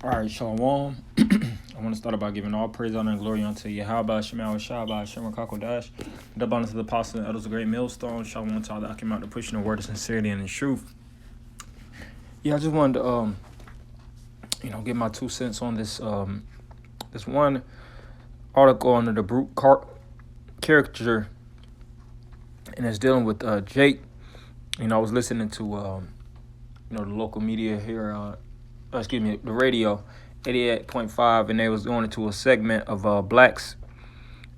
All right, Shalom. I want to start by giving all praise, honor, and glory unto Yahweh, Shemal, Shabbat, Shem, Kakodash, the abundance of the apostles and elders, of the great millstone. Shalom to all that came out to pushing the word of sincerity and in truth. Yeah, I just wanted to, get my 2 cents on this one article under the brute caricature, and it's dealing with Jake. I was listening to, the local media here, the radio, 88.5, and they was going into a segment of blacks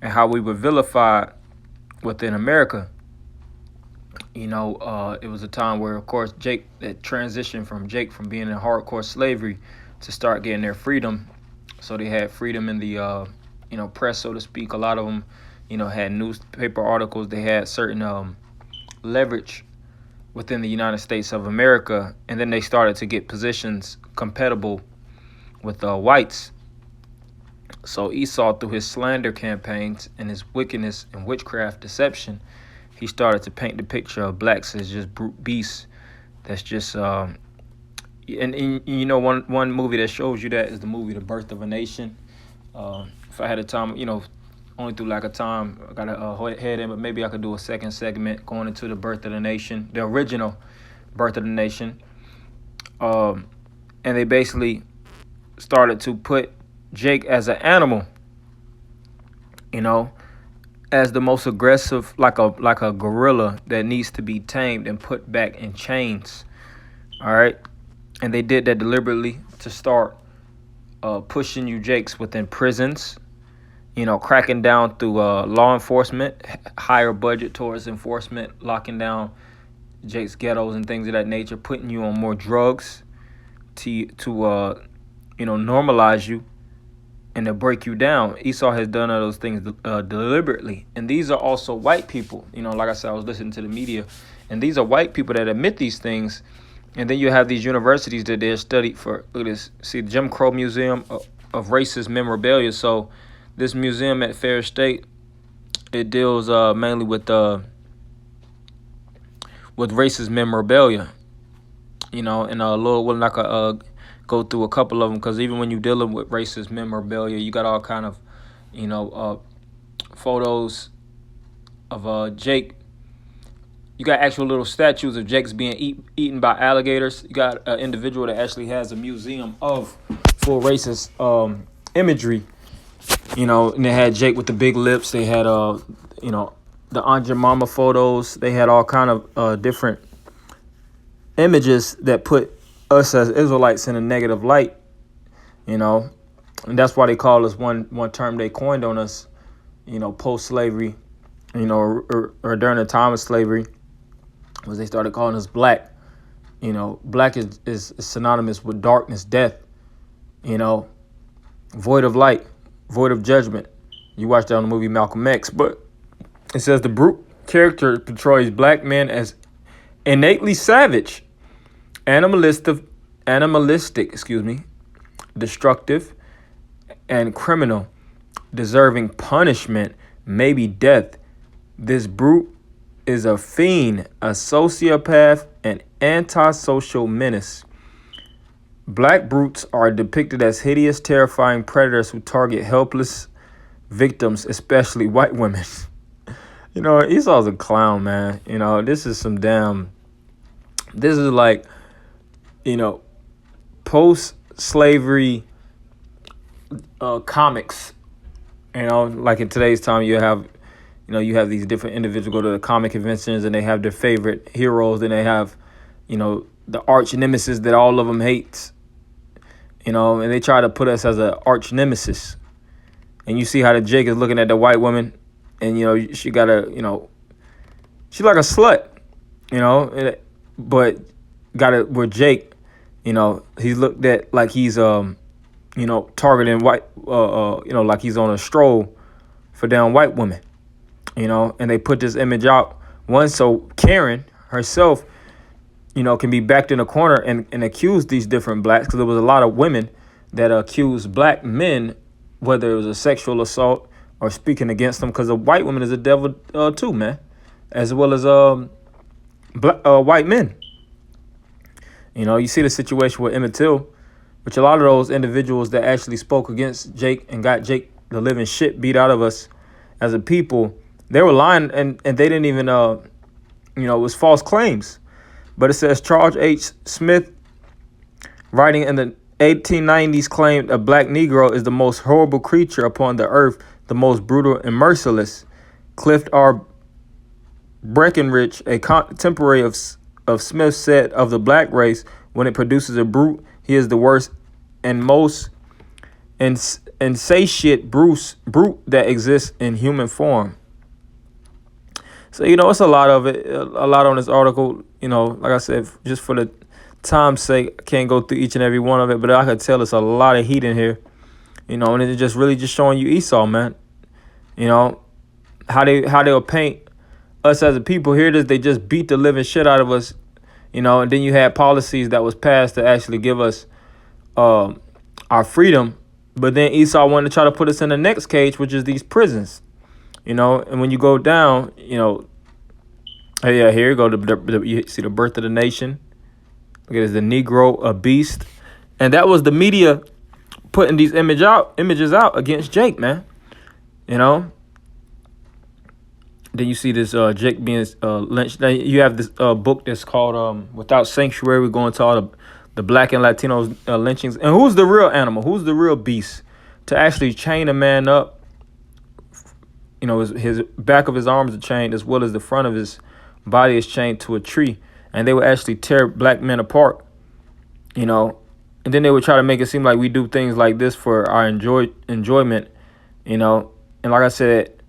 and how we were vilified within America. It was a time where, of course, Jake that transitioned from being in hardcore slavery to start getting their freedom. So they had freedom in the, press, so to speak. A lot of them, had newspaper articles. They had certain leverage within the United States of America, and then they started to get positions compatible with whites. So Esau, through his slander campaigns and his wickedness and witchcraft deception, he started to paint the picture of blacks as just brute beasts. That's just one movie that shows you that is the movie The Birth of a Nation. If I had a time, only through lack of time, I got to head in, but maybe I could do a second segment going into The Birth of the Nation, the original Birth of the Nation. And they basically started to put Jake as an animal, as the most aggressive, like a gorilla that needs to be tamed and put back in chains. All right. And they did that deliberately to start pushing you Jakes within prisons, cracking down through law enforcement, higher budget towards enforcement, locking down Jake's ghettos and things of that nature, putting you on more drugs to normalize you and to break you down. Esau has done all those things deliberately. And these are also white people. Like I said, I was listening to the media, and these are white people that admit these things. And then you have these universities that they're studied for. Look at this. See, the Jim Crow Museum of Racist Memorabilia. So this museum at Fair State, it deals mainly with racist memorabilia. And a little, well, like go through a couple of them, because even when you're dealing with racist memorabilia, you got all kind of, photos of Jake. You got actual little statues of Jake's being eaten by alligators. You got an individual that actually has a museum of full racist imagery. And they had Jake with the big lips. They had, the Aunt Jemima photos. They had all kind of different images that put us as Israelites in a negative light, and that's why they call us one term they coined on us, post-slavery, or during the time of slavery, was they started calling us black. Black is synonymous with darkness, death, void of light, void of judgment. You watch that on the movie Malcolm X, but it says the brute character portrays black men as innately savage, animalistic, destructive, and criminal, deserving punishment, maybe death. This brute is a fiend, a sociopath, an antisocial menace. Black brutes are depicted as hideous, terrifying predators who target helpless victims, especially white women. Esau's a clown, man. This is like, post-slavery comics. Like in today's time, you have these different individuals go to the comic conventions and they have their favorite heroes, and they have, the arch nemesis that all of them hates, and they try to put us as an arch nemesis. And you see how the Jake is looking at the white woman, and, she got she's like a slut, but got it where Jake, he's looked at like he's, targeting white, like he's on a stroll for down white women, and they put this image out once so Karen herself, can be backed in a corner and accuse these different blacks, because there was a lot of women that accused black men, whether it was a sexual assault or speaking against them, because a white woman is a devil too, man, as well as white men. You see the situation with Emmett Till. which a lot of those individuals that actually spoke against Jake and got Jake the living shit beat out of us as a people, they were lying, and they didn't even it was false claims. But it says Charles H. Smith, writing in the 1890s, claimed a black Negro is the most horrible creature upon the earth, the most brutal and merciless. Clift R. Breckinridge, a contemporary of Smith, said of the black race, when it produces a brute, he is the worst and most insatiate brute that exists in human form. So, it's a lot of it, a lot on this article. Like I said, just for the time's sake, I can't go through each and every one of it, but I could tell it's a lot of heat in here, and it's just really just showing you Esau, man. How they'll paint us as a people. Here it is, they just beat the living shit out of us, and then you had policies that was passed to actually give us our freedom, but then Esau wanted to try to put us in the next cage, which is these prisons. And when you go down, here you go. You see the birth of the nation. Look at this, the Negro, a beast, and that was the media putting these images out against Jake, man. Then you see this Jake being lynched. Now you have this book that's called "Without Sanctuary." We're going to all the black and Latino lynchings. And who's the real animal? Who's the real beast to actually chain a man up? His back of his arms are chained, as well as the front of his body is chained to a tree. And they would actually tear black men apart, and then they would try to make it seem like we do things like this for our enjoyment, and like I said,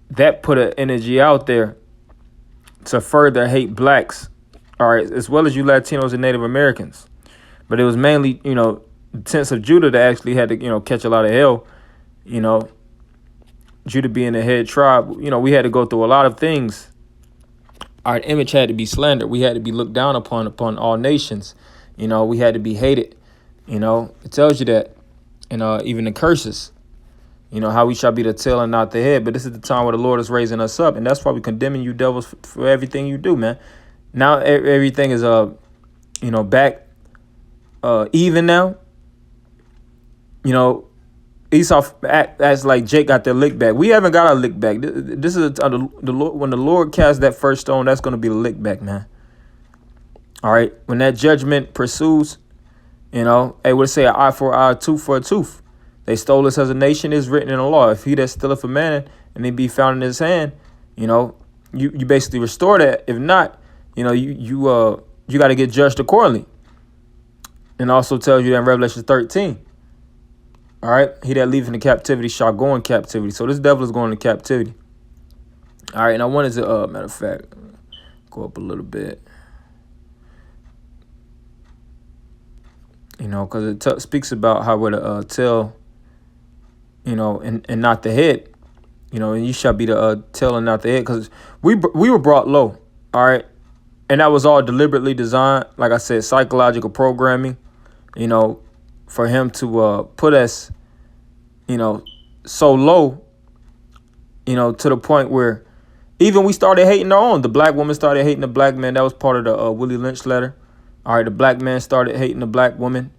that put an energy out there to further hate blacks, all right, as well as you Latinos and Native Americans. But it was mainly, the tents of Judah that actually had to, catch a lot of hell, Judah being the head tribe. We had to go through a lot of things. Our image had to be slandered. We had to be looked down upon all nations. We had to be hated. It tells you that. And even the curses, how we shall be the tail and not the head. But this is the time where the Lord is raising us up. And that's why we're condemning you devils for everything you do, man. Now everything is, back even now. Esau acts like Jake got their lick back. We haven't got our lick back. This is the Lord. When the Lord casts that first stone, that's going to be the lick back, man. All right. When that judgment pursues, hey, what say, an eye for an eye, a tooth for a tooth. They stole us as a nation. It's written in the law. If he that stealeth a man and he be found in his hand, you basically restore that. If not, you got to get judged accordingly. And also tells you that in Revelation 13. All right, he that leaveth in captivity shall go in captivity. So this devil is going into captivity. All right, and I wanted to, matter of fact, go up a little bit. Because it speaks about how we're the tail, and not the head. And you shall be the tail and not the head. Because we were brought low, all right? And that was all deliberately designed, like I said, psychological programming, for him to put us, so low, to the point where even we started hating our own. The black woman started hating the black man. That was part of the Willie Lynch letter. All right, the black man started hating the black woman.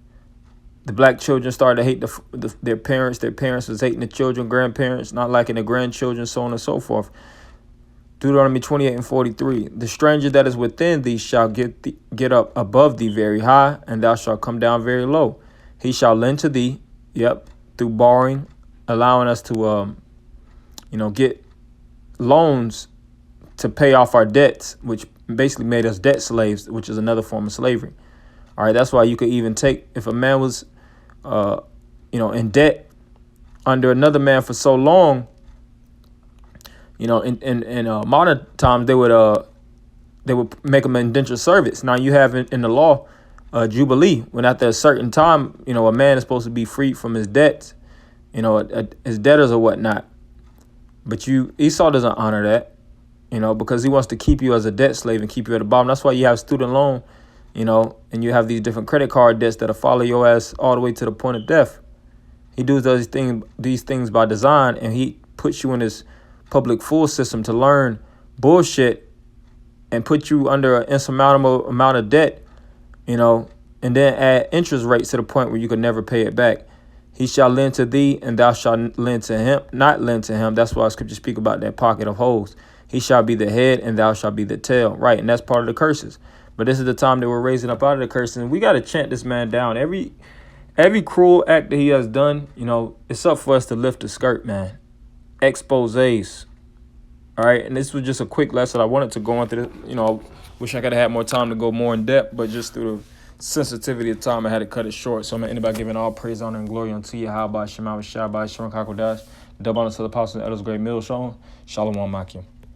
The black children started to hate their parents. Their parents was hating the children, grandparents, not liking the grandchildren, so on and so forth. Deuteronomy 28:43. The stranger that is within thee shall get up above thee very high, and thou shalt come down very low. He shall lend to thee, through borrowing, allowing us to, get loans to pay off our debts, which basically made us debt slaves, which is another form of slavery. All right, that's why you could even take, if a man was, in debt under another man for so long, in modern times they would make them indentured service. Now you have in the law jubilee, when after a certain time, a man is supposed to be freed from his debts, his debtors or whatnot. But Esau doesn't honor that, because he wants to keep you as a debt slave and keep you at the bottom. That's why you have student loan, and you have these different credit card debts that'll follow your ass all the way to the point of death. He does these things by design, and he puts you in this public fool system to learn bullshit and put you under an insurmountable amount of debt, and then add interest rates to the point where you can never pay it back. He shall lend to thee, and thou shalt lend to him, not lend to him. That's why scripture speak about that pocket of holes. He shall be the head, and thou shalt be the tail. Right, and that's part of the curses. But this is the time that we're raising up out of the curses. And we got to chant this man down. Every cruel act that he has done, it's up for us to lift the skirt, man. Exposés. All right, and this was just a quick lesson. I wanted to go into the, wish I could have had more time to go more in depth, but just through the sensitivity of time, I had to cut it short. So I'm going to end by giving all praise, honor, and glory unto you. How about Shema, Shabbat, Shalom, Kakodash, double honor to the apostles and elders, great millstone. Shalom, Makim.